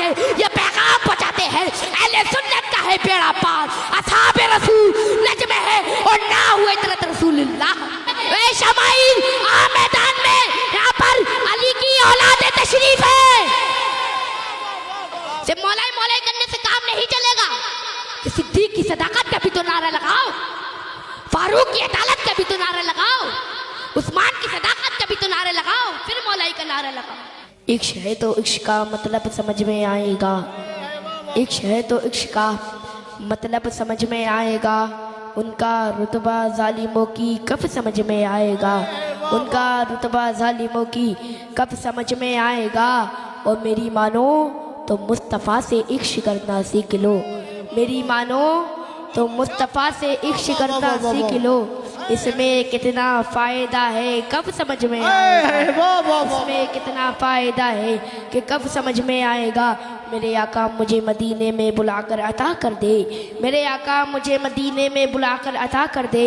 है ये पैगाम पहुंचाते हैं, अहले सुन्नत का है बेड़ा पार, असहाबे रसूल नज्म है और ना हुए तरत रसूलुल्लाह। वे शमाइल आ मैदान में, यहाँ पर अली की औलाद तशरीफ है। सिर्फ मौलाई मौलाई करने से काम नहीं चलेगा, कि सिद्दीक की सदाकत का भी तो नारा लगाओ, फारूक की अदालत का भी तो नारा लगाओ, उस्मान की सदाकत का भी तो नारा लगाओ, फिर मौलाई का नारा लगाओ। इश्क है तो इश्क का मतलब समझ में आएगा, इश्क है तो इश्क का मतलब समझ में आएगा, उनका रुतबा जालिमों की कब समझ में आएगा, उनका रुतबा जालिमों की कब समझ में आएगा। और मेरी मानो तो मुस्तफ़ा से इश्क करना सीख लो, मेरी मानो तो मुस्तफ़ा से इश्क करना सीख लो, इसमें कितना फ़ायदा है कब समझ में आएगा, इसमें कितना फ़ायदा है कि कब समझ में आएगा। मेरे आका मुझे मदीने में बुलाकर अता कर दे, मेरे आका मुझे मदीने में बुलाकर अता कर दे,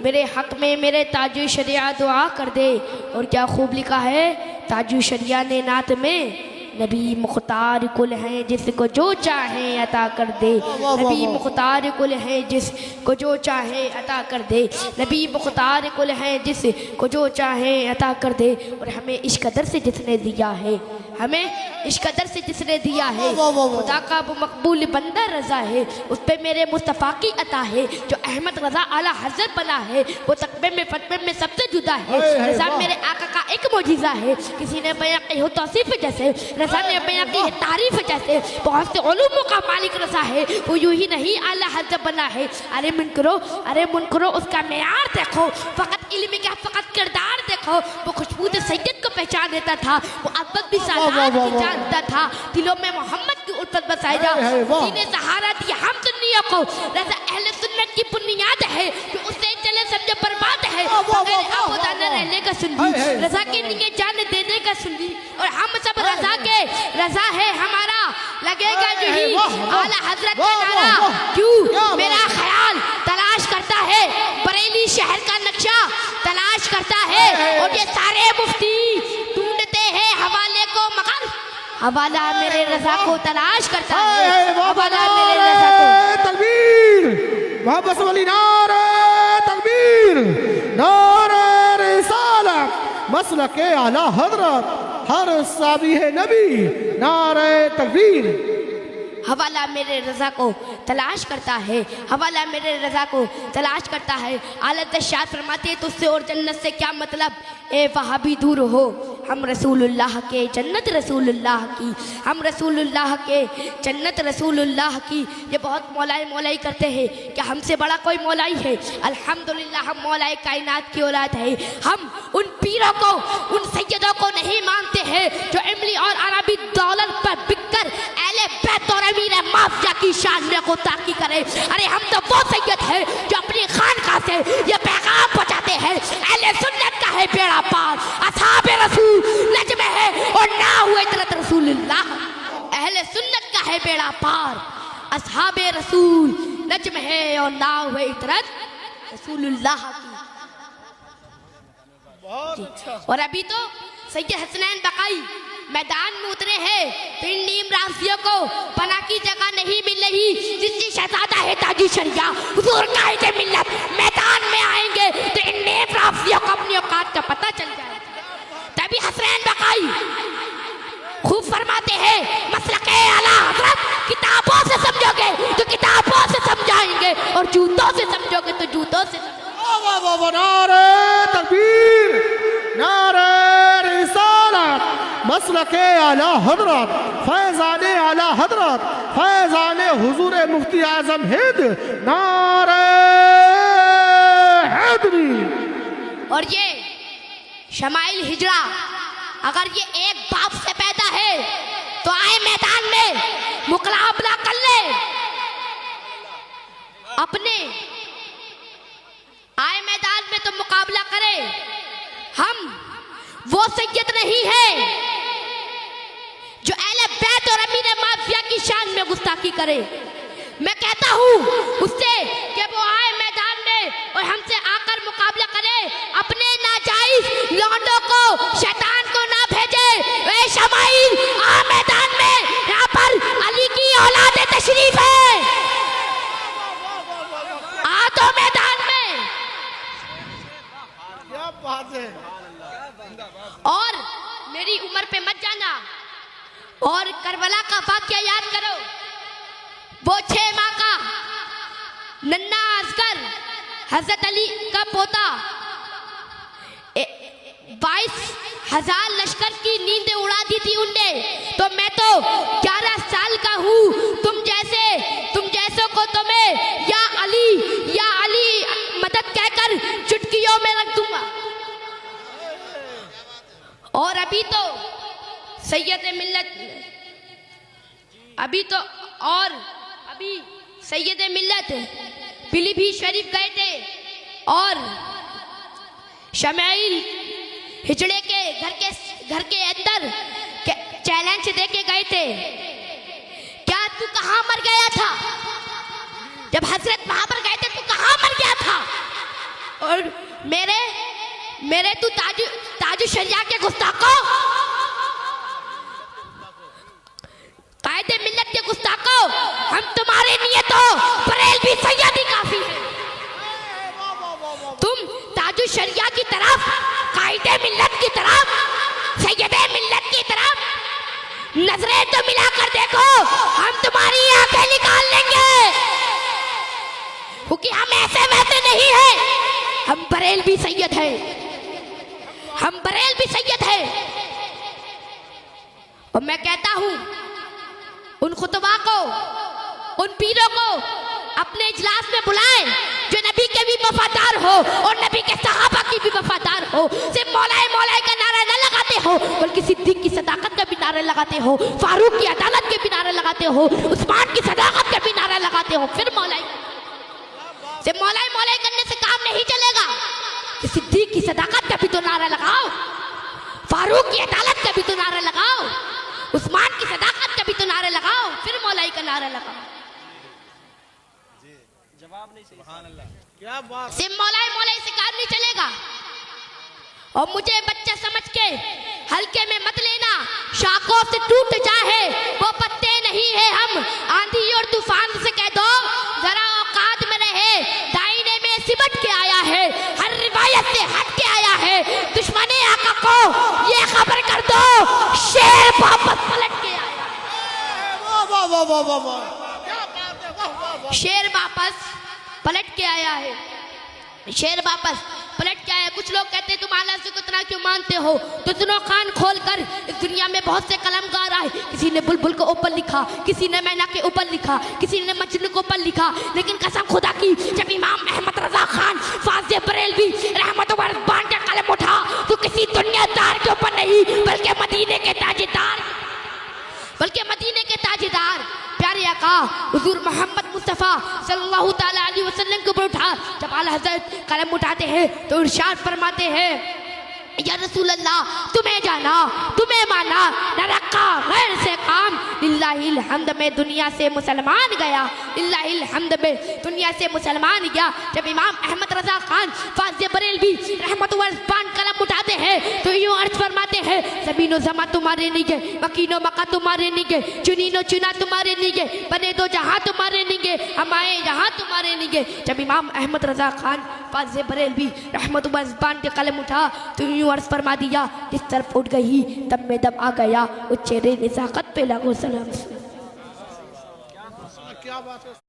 मेरे हक़ में मेरे ताजु शरिया दुआ कर दे। और क्या खूब लिखा है ताजु शरिया ने नात में, नबी मुख्तार कुल हैं जिसको जो चाहे अता कर दे, नबी मुख्तार कुल हैं जिसको जो चाहे अता कर दे, नबी मुख्तार कुल हैं जिसको जो चाहे अता कर दे। और हमें इस कदर से जिसने दिया है, हमें इस कदर से जिसने दिया है, खुदा का वो मकबूल बंदा रज़ा है, उस पे मेरे मुस्तफ़ा की अता है, जो अहमद रज़ा आला हज़रत बना है, वो तकबे में फतवे में सबसे जुदा है। रज़ा मेरे आका का एक मौजिज़ा है, किसी ने बयां की हो तौसीफ़ जैसे, रज़ा ने बयां की है तारीफ़ जैसे, बहुत से उलूमों का मालिक रज़ा है, वो यूं ही नहीं आला हज़रत बना है। अरे मुनकरो उसका मेयार देखो, फ़कत इल्म क्या फ़कत किरदार देखो, वो खुशबू सैयद को पहचान देता था, वो अकबर भी जानता था, दिलों में मोहम्मद की उल्फत बसाई जा, सीने सहारा दिया हम सुन्नियों को। रज़ा अहले सुन्नत की बुनियाद है, जो उससे चले समझे बर्बाद है, मगर आपो दाना रहने का सुन्नी, रज़ा के लिए जान देने का सुन्नी। और हम सब रज़ा के, रज़ा है हमारा, लगेगा जो ही आला हज़रत का नारा। क्यों मेरा ख्याल तलाश करता है, बरेली शहर का नक्शा तलाश करता है, और ये सारे मुफ्ती ढूंढते हैं हवाले को, मगर हवाला मेरे रज़ा को तलाश करता है, हवाला मेरे रज़ा को। तकबीर मोहब्बत वाली नारे तकबीर, नारे रिसालत मसलके आला हज़रत हर साबी है नबी, नारे तकबीर। हवाला मेरे रज़ा को तलाश करता है, हवाला मेरे रज़ा को तलाश करता है। आलत शाद फरमाते तो उससे और जन्नत से क्या मतलब, ए वहाबी दूर हो, हम रसूलुल्लाह के जन्नत रसूलुल्लाह की, हम रसूलुल्लाह के जन्नत रसूलुल्लाह की। ये बहुत मौलाई मौलाई करते हैं कि हमसे बड़ा कोई मौलाई है। अल्हम्दुलिल्लाह हम मौलाई कायनात की औलाद है। हम उन पीरों को, उन सैयदों को नहीं मानते हैं जो इमली और अरबी दौलत पर बिककर अहले बैत और अमीर माफिया की शान में गुस्ताखी करे। अरे हम तो वो सैयद है जो अपनी खानकाह से ये पैगाम पहुंचाते हैं, अहले सुन्नत का है बेड़ा पार, असहाबे रसूल नज्म है और ना हुए तरत रसूलुल्लाह। अहले सुन्नत का है बेड़ा पार, असहाबे रसूल नज्म है और ना हुए तरत रसूलुल्लाह की। और अभी तो सैयद हसनैन बकाई मैदान में उतरे हैं, तो इन नीम राशियों को पना की जगह नहीं मिल रही, जिसकी शहजादा है ताजी शरिया हुजूर कायदे मिल्लत मैदान में आएंगे तो इन नीम राशियों को अपनी औकात का पता चल जाएगा। तभी हसनैन बकाई खूब फरमाते हैं, मसलके आला हज़रत किताबों से समझोगे तो किताबों से समझाएंगे, और जूतों से समझोगे तो जूतों से। नारे तकबीर, नारे रिसालत मसलके आला हज़रत फैज़ाने आला हज़रत फैज़ाने हुजूर मुफ्ती आज़म हिंद, नारे हैदरी। और ये शमाइल हिजरा अगर ये एक बाप से पैदा है तो आए मैदान में मुकाबला कर ले, अपने आए मैदान में तो मुकाबला करे। हम वो सैयद नहीं है जो अहले बैत और अमीर माफिया की शान में गुस्ताखी करे। मैं कहता हूँ उससे कि वो आए मैदान में और हमसे आकर मुकाबला करे, अपने नाजायज लौंडों को, शैतान को ना भेजे। वे शमाइल आ मैदान में, यहाँ पर और करबला का वाकया याद करो। वो 6 माह का नन्ना असगर हजरत अली का पोता 22,000 लश्कर की नींद उड़ा दी थी उनने। तो मैं तो 11 साल का हूँ। तुम जैसों को तो मैं या अली मदद कहकर चुटकियों में रख दूंगा। और अभी सैयद मिल्लत पीलीभीत शरीफ गए थे और शमाइल हिजड़े के घर के अंदर चैलेंज देके गए थे। क्या तू कहां मर गया था? जब हजरत वहां पर गए थे तू कहां मर गया था? और मेरे तू ताजु शरिया के गुस्ताखों, कायदे मिल्लत के गुस्ताखों, हम तुम्हारे लिए तो बरेलवी सैयद ही काफी है। तुम ताजु शरिया की तरफ, कायदे मिल्लत की तरफ, सैयदे मिल्लत की तरफ नजरें तो मिला कर देखो, हम तुम्हारी आंखें निकाल लेंगे। क्योंकि हम ऐसे वैसे नहीं है, हम बरेलवी सैयद है, हम बरेलवी सैयद है। और मैं कहता हूं उन खुतबा को, उन पीरों को अपने इजलास में बुलाएं जो नबी के भी वफादार हो और नबी के सहाबा की भी वफादार हो। सिर्फ मौलाए का नारा न लगाते हो, बल्कि सिद्दीक की सदाकत का भी नारा लगाते हो, फारूक की अदालत के भी नारा लगाते हो, उस्मान की सदाकत का भी नारा लगाते हो। फिर सिर्फ मौलाए करने से काम नहीं चलेगा। कि सिद्दीक की सदाकत का भी तो नारा लगाओ, फारूक की अदालत का भी तो नारा लगाओ, उस्मान की सदाकत का भी तो नारा लगाओ, फिर मौलाई का नारा लगाओ। जवाब नहीं सही। सुभान अल्लाह, क्या बात। सिर्फ मौलाई से काम नहीं चलेगा। और मुझे बच्चा समझ के हल्के में मत लेना। शाखों से टूट जाए वो पत्ते नहीं है हम, आंधी और तूफान से कह दो जरा औकात में रहे। दाईने में सिमट के आया है, हर रिवायत से हट के आया है। दुश्मने आका को ये खबर कर दो, शेर वापस पलट के आया। शेर वापस पलट के आया है, शेर वापस पलट के आया। कुछ लोग कहते हैं तुम आला से कितना क्यों मानते हो? तो सुनो कान खोल कर, इस दुनिया में बहुत से कलमकार आए। किसी ने बुलबुल को ऊपर लिखा, किसी ने मैना के ऊपर लिखा, किसी ने मजनू को ऊपर लिखा। लेकिन कसम खुदा की, जब इमाम अहमद रजा खान फाज़े बरेलवी रहमत व रिज़वान का कलम उठा तो किसी दुनियादार के ऊपर नहीं, बल्कि मदीने के ताजदार प्यारे आका हुजूर मोहम्मद मुस्तफ़ा सल्लल्लाहु ताला अलैहि वसल्लम के ऊपर उठा। जब आला हज़रत कलम उठाते हैं तो इरशाद फरमाते हैं, या रसूल अल्लाह, तुम्हें जाना, तुम्हें माना, न रखा गैर से काम। लिल्लाहिल हम्द में दुनिया से मुसलमान गया, लिल्लाहिल हम्द में दुनिया से मुसलमान गया। जब इमाम अहमद रजा खान फाज़े बरेलवी रहमत व रिज़वान कलम उठाते हैं तो यूँ अर्ज फरमाते हैं, ज़मीनो ज़मा तुम्हारे नहीं गए, मकीनो मका तुम्हारे नहीं गए, चुनीनो चुना तुम्हारे नहीं गए, बने दो जहाँ तुम्हारे नहीं गए, हम आए यहाँ तुम्हारे नहीं गए। जब इमाम अहमद रजा खान फाज़े बरेलवी रहमत व रिज़वान के कलम उठा तो यूँ अर्ज फरमा दिया, जिस तरफ उठ गई तब में दम आ गया, उस चेहरे नज़ाकत पे लगो सलाम। क्या बात है।